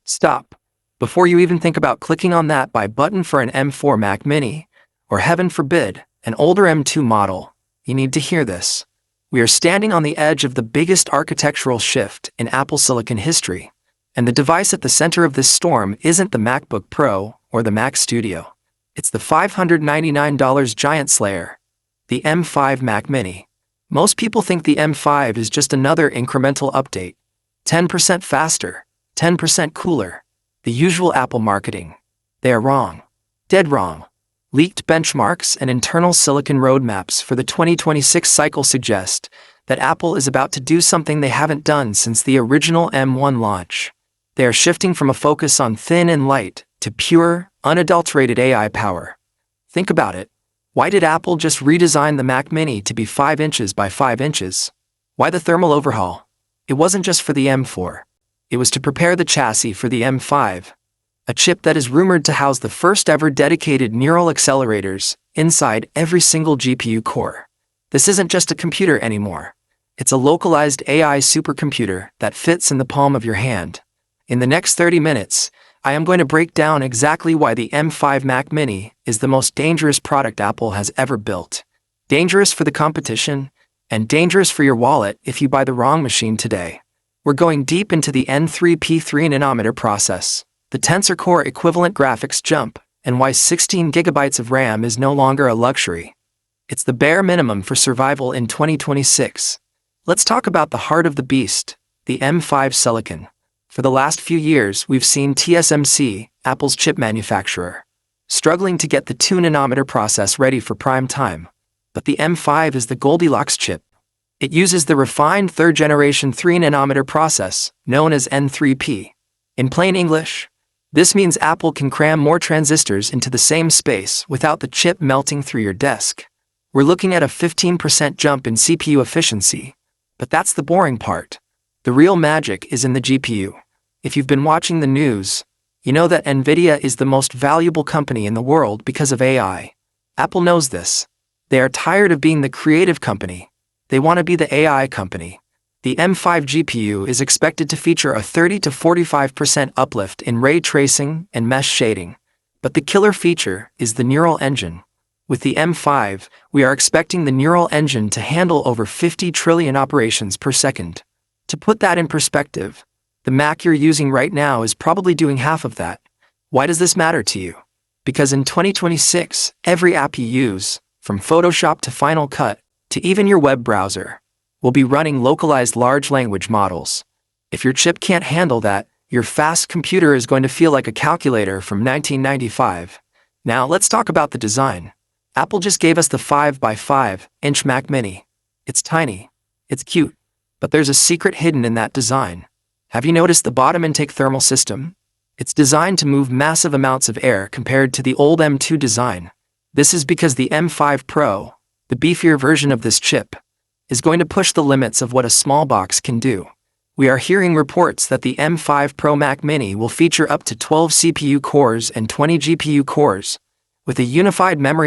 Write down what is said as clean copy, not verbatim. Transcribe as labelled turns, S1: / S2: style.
S1: Stop. Before you even think about clicking on that buy button for an M4 Mac Mini, or heaven forbid, an older M2 model, you need to hear this. We are standing on the edge of the biggest architectural shift in Apple Silicon history, and the device at the center of this storm isn't the MacBook Pro or the Mac Studio. It's the $599 giant slayer, the M5 Mac Mini. Most people think the M5 is just another incremental update, 10% faster, 10% cooler, the usual Apple marketing. They are wrong. Dead wrong. Leaked benchmarks and internal silicon roadmaps for the 2026 cycle suggest that Apple is about to do something they haven't done since the original M1 launch. They are shifting from a focus on thin and light to pure, unadulterated AI power. Think about it. Why did Apple just redesign the Mac Mini to be 5 inches by 5 inches? Why the thermal overhaul? It wasn't just for the M4. It was to prepare the chassis for the M5, a chip that is rumored to house the first ever dedicated neural accelerators inside every single GPU core. This isn't just a computer anymore. It's a localized AI supercomputer that fits in the palm of your hand. In the next 30 minutes, I am going to break down exactly why the M5 Mac Mini is the most dangerous product Apple has ever built. Dangerous for the competition, and dangerous for your wallet if you buy the wrong machine today. We're going deep into the N3P 3nm process, the Tensor Core equivalent graphics jump, and why 16 GB of RAM is no longer a luxury. It's the bare minimum for survival in 2026. Let's talk about the heart of the beast, the M5 Silicon. For the last few years, we've seen TSMC, Apple's chip manufacturer, struggling to get the 2nm process ready for prime time. But the M5 is the Goldilocks chip. It uses the refined third-generation 3nm process, known as N3P. In plain English, this means Apple can cram more transistors into the same space without the chip melting through your desk. We're looking at a 15% jump in CPU efficiency. But that's the boring part. The real magic is in the GPU. If you've been watching the news, you know that NVIDIA is the most valuable company in the world because of AI. Apple knows this. They are tired of being the creative company. They want to be the AI company. The M5 GPU is expected to feature a 30 to 45% uplift in ray tracing and mesh shading. But the killer feature is the neural engine. With the M5, we are expecting the neural engine to handle over 50 trillion operations per second. To put that in perspective, the Mac you're using right now is probably doing half of that. Why does this matter to you? Because in 2026, every app you use, from Photoshop to Final Cut, to even your web browser, will be running localized large language models. If your chip can't handle that, your fast computer is going to feel like a calculator from 1995. Now let's talk about the design. Apple just gave us the 5 by 5 inch Mac Mini. It's tiny. It's cute. But there's a secret hidden in that design. Have you noticed the bottom intake thermal system? It's designed to move massive amounts of air compared to the old M2 design. This is because the M5 Pro, the beefier version of this chip, is going to push the limits of what a small box can do. We are hearing reports that the M5 Pro Mac Mini will feature up to 12 CPU cores and 20 GPU cores, with a unified memory